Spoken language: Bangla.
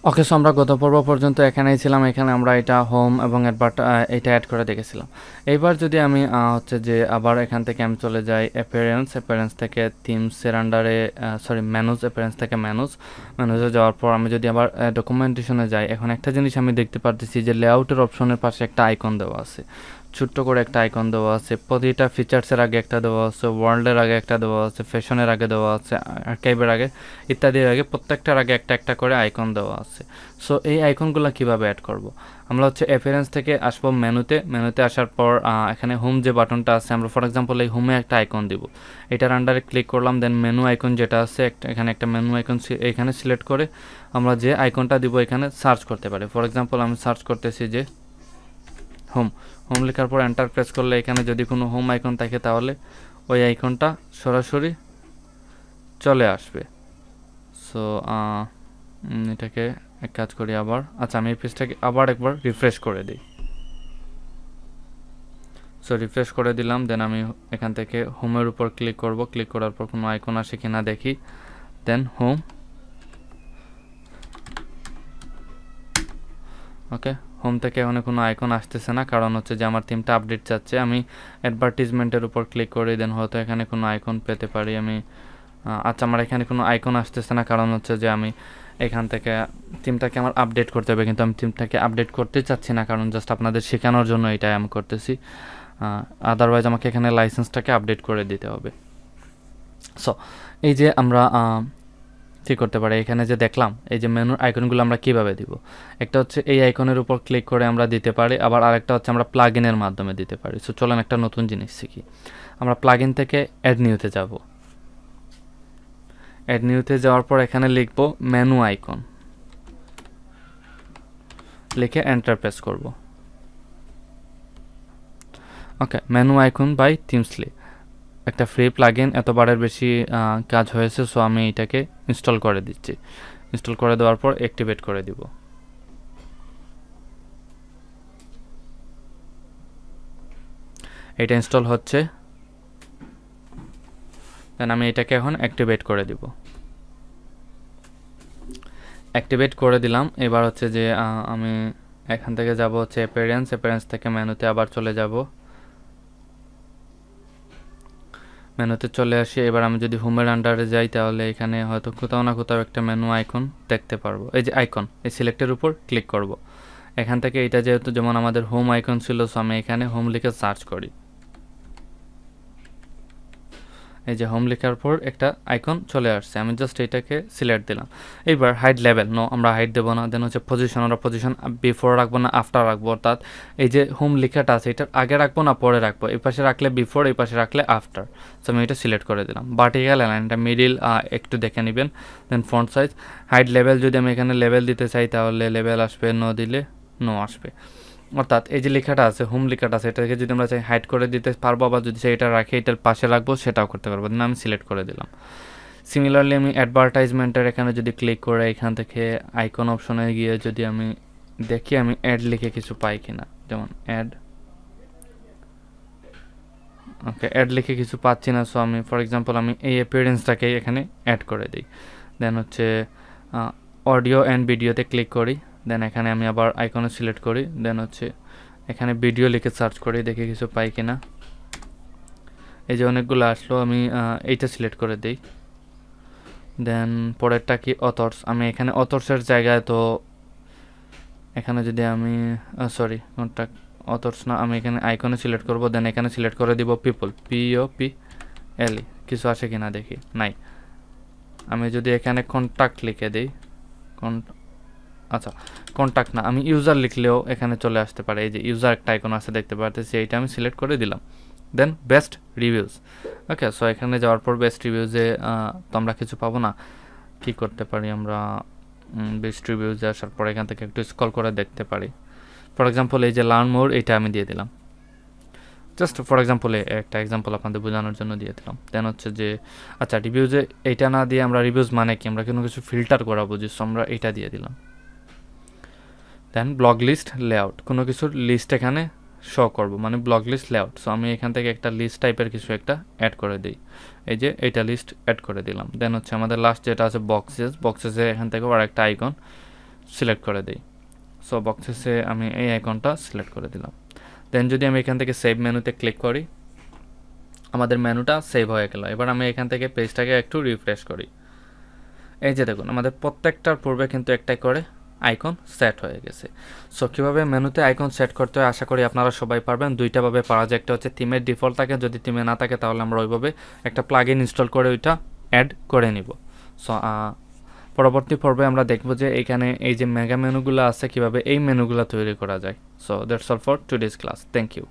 ওকে, সো আমরা গত পর্ব পর্যন্ত এখানেই ছিলাম। এখানে আমরা এটা হোম এবং এটা অ্যাড করে দেখেছিলাম। এইবার যদি আমি হচ্ছে যে আবার এখান থেকে আমি চলে যাই অ্যাপিয়ারেন্স থেকে থিমসের আন্ডারে, সরি অ্যাপিয়ারেন্স থেকে ম্যানুজে যাওয়ার পর আমি যদি আবার ডকুমেন্টেশনে যাই, এখন একটা জিনিস আমি দেখতে পারতেছি যে লেআউটের অপশনের পাশে একটা আইকন দেওয়া আছে, ছোট্ট করে একটা আইকন দেওয়া আছে। প্রতিটা ফিচার্সের আগে একটা দেওয়া আছে, ওয়ার্ল্ডের আগে একটা দেওয়া আছে, ফ্যাশনের আগে দেওয়া আছে, আর্কাইভের আগে, ইত্যাদির আগে প্রত্যেকটার আগে একটা একটা করে আইকন দেওয়া আছে। সো এই আইকনগুলো কিভাবে অ্যাড করব? আমরা হচ্ছে অ্যাপিয়ারেন্স থেকে আসবো মেনুতে আসার পর এখানে হোম যে বাটনটা আছে, আমরা ফর এক্সাম্পল এই হোমে একটা আইকন দিব, এটার আন্ডারে ক্লিক করলাম। দেন মেনু আইকন যেটা আছে এখানে একটা মেনু আইকন এখানে সিলেক্ট করে আমরা যে আইকনটা দিব এখানে সার্চ করতে পারি। ফর এক্সাম্পল আমি সার্চ করতেছি যে হোম লেখার পর এন্টার প্রেস করলে এখানে যদি কোনো হোম আইকন থাকে তাহলে ওই আইকনটা সরাসরি চলে আসবে। সো এটাকে এক কাজ করি আবার। আচ্ছা, আমি এই পেজটাকে আবার একবার রিফ্রেশ করে দিই। সো রিফ্রেশ করে দিলাম। দেন আমি এখান থেকে হোমের উপর ক্লিক করব। ক্লিক করার পর কোনো আইকন আসে কিনা দেখি। দেন হোম। ওকে, হোম থেকে এখানে কোনো আইকন আসতেছে না, কারণ হচ্ছে যে আমার থিমটা আপডেট চাচ্ছে। আমি অ্যাডভার্টিজমেন্টের উপর ক্লিক করি, দেন হয়তো এখানে কোনো আইকন পেতে পারি আমি। আচ্ছা, আমার এখানে কোনো আইকন আসতেছে না, কারণ হচ্ছে যে আমি এখান থেকে থিমটাকে আমার আপডেট করতে হবে, কিন্তু আমি থিমটাকে আপডেট করতে চাচ্ছি না, কারণ জাস্ট আপনাদের শেখানোর জন্য এটাই আমি করতেছি। আদারওয়াইজ আমাকে এখানে লাইসেন্সটাকে আপডেট করে দিতে হবে। সো এই যে আমরা ঠিক করতে পারি, এখানে যে দেখলাম এই যে মেনুর আইকনগুলো আমরা কিভাবে দিব, একটা হচ্ছে এই আইকনের উপর ক্লিক করে আমরা দিতে পারি, আবার আরেকটা হচ্ছে আমরা প্লাগ ইনের মাধ্যমে দিতে পারি। সো চলেন একটা নতুন জিনিস শিখি। আমরা প্লাগ ইন থেকে অ্যাড নিউতে যাব। অ্যাড নিউতে যাওয়ার পর এখানে লিখব মেনু আইকন, লিখে এন্টার প্রেস করব। ওকে, মেনু আইকন বাই থিমসলি একটা ফ্রি প্লাগইন, এতবারের বেশি কাজ হয়েছে, সো আমি এটাকে ইনস্টল করে দিচ্ছি। ইনস্টল করে দেওয়ার পর অ্যাক্টিভেট করে দিব। এটা ইনস্টল হচ্ছে, দেন আমি এটাকে এখন অ্যাক্টিভেট করে দিব। অ্যাক্টিভেট করে দিলাম। এবার হচ্ছে যে আমি এখান থেকে যাব হচ্ছে অ্যাপিয়ারেন্স থেকে মেনুতে আবার চলে যাব। মেনুতে চলে আসি। এবার আমি যদি হোমের আন্ডারে যাই তাহলে এখানে হয়তো কোথাও না কোথাও একটা মেনু আইকন দেখতে পারবো। এই যে আইকন, এই সিলেক্টের উপর ক্লিক করব। এখান থেকে এটা যেহেতু যেমন আমাদের হোম আইকন ছিল, সো আমি এখানে হোম লিখে সার্চ করি। এই যে হোম লেখার পর একটা আইকন চলে আসছে, আমি জাস্ট এটাকে সিলেক্ট দিলাম। এইবার হাইড লেভেল, নো, আমরা হাইড দেবো না। দেন হচ্ছে পজিশন, আমরা পজিশন বিফোর রাখবো না আফটার রাখবো, অর্থাৎ এই যে হোম লেখাটা আছে এটার আগে রাখবো না পরে রাখবো, এই পাশে রাখলে বিফোর, এই পাশে রাখলে আফটার। সো আমি এটা সিলেক্ট করে দিলাম। ভার্টিক্যাল অ্যালাইনটা মিডিল একটু দেখে নেবেন। দেন ফন্ট সাইজ, হাইড লেভেল, যদি আমি এখানে লেভেল দিতে চাই তাহলে লেভেল আসবে, নো দিলে নো আসবে। অর্থাৎ এই যে লেখাটা আছে, হোম লেখাটা আছে, এটাকে যদি আমরা চাই হাইড করে দিতে পারবো, আবার যদি চাই এটা রাখে এটার পাশে রাখবো সেটাও করতে পারবো। না, আমি সিলেক্ট করে দিলাম। সিমিলারলি আমি অ্যাডভার্টাইজমেন্টের এখানে যদি ক্লিক করে এখান থেকে আইকন অপশনে গিয়ে যদি আমি দেখি আমি অ্যাড লিখে কিছু পাই কিনা, যেমন অ্যাড। ওকে, অ্যাড লিখে কিছু পাচ্ছি না, সো আমি ফর এক্সাম্পল আমি এই অ্যাপিয়ারেন্সটাকে এখানে অ্যাড করে দিই। দেন হচ্ছে অডিও অ্যান্ড ভিডিওতে ক্লিক করি। দেন এখানে আমি আবার আইকনে সিলেক্ট করি। দেন হচ্ছে এখানে ভিডিও লিখে সার্চ করি, দেখি কিছু পাই কিনা। এই যে অনেকগুলো আসলো, আমি এইটা সিলেক্ট করে দিই। দেন পরেরটা কি অথর্স, আমি এখানে অথর্সের জায়গায়, তো এখানে যদি আমি সরি কোনটা অথর্স না, আমি এখানে আইকনে সিলেক্ট করব। দেন এখানে সিলেক্ট করে দিব পিপল, POPLE, কিছু আসে কিনা দেখি, নাই। আমি যদি এখানে কন্ট্যাক্ট লিখে দিই, আচ্ছা কন্ট্যাক্ট না, আমি ইউজার লিখলেও এখানে চলে আসতে পারে। এই যে ইউজার একটা আইকন আছে দেখতে পারতেছি, এইটা আমি সিলেক্ট করে দিলাম। দেন বেস্ট রিভিউজ। ওকে, সো এখানে যাওয়ার পর বেস্ট রিভিউজে তো আমরা কিছু পাবো না, কি করতে পারি আমরা, বেস্ট রিভিউজে আসার পর এখান থেকে একটু স্ক্রল করে দেখতে পারি। ফর এক্সাম্পল এই যে লার্ন মোর, এটা আমি দিয়ে দিলাম। জাস্ট ফর এক্সাম্পল একটা এক্সাম্পল আপনাদের বোঝানোর জন্য দিয়ে দিলাম। দেন হচ্ছে যে আচ্ছা রিভিউজে এইটা না দিয়ে আমরা রিভিউজ মানে কি, আমরা কোনো কিছু ফিল্টার করা বুঝি, সো আমরা এটা দিয়ে দিলাম। দেন ব্লগ লিস্ট লেআউট, কোনো কিছুর লিস্ট এখানে শো করব, মানে ব্লগ লিস্ট লেআউট। সো আমি এখান থেকে একটা লিস্ট টাইপের কিছু একটা অ্যাড করে দিই। এই যে এইটা লিস্ট অ্যাড করে দিলাম। দেন হচ্ছে আমাদের লাস্ট যেটা আছে বক্সেসে এখান থেকে আর একটা আইকন সিলেক্ট করে দিই। সো বক্সেসে আমি এই আইকনটা সিলেক্ট করে দিলাম। দেন যদি আমি এখান থেকে সেভ মেনুতে ক্লিক করি, আমাদের মেনুটা সেভ হয়ে গেল। এবার আমি এখান থেকে পেজটাকে একটু রিফ্রেশ করি। এই যে দেখুন আমাদের প্রত্যেকটার পূর্বে কিন্তু একটাই করে আইকন সেট হয়ে গেছে। সো কীভাবে মেনুতে আইকন সেট করতে হয় আশা করি আপনারা সবাই পারবেন। দুইটাভাবে পারা যায়, একটা হচ্ছে থিমের ডিফল্ট থাকে, যদি থিমে না থাকে তাহলে আমরা ওইভাবে একটা প্লাগইন ইনস্টল করে ওইটা অ্যাড করে নিব। সো পরবর্তী পর্বে আমরা দেখব যে এখানে এই যে মেগা মেনুগুলো আছে কীভাবে এই মেনুগুলো তৈরি করা যায়। So that's all for today's class. Thank you.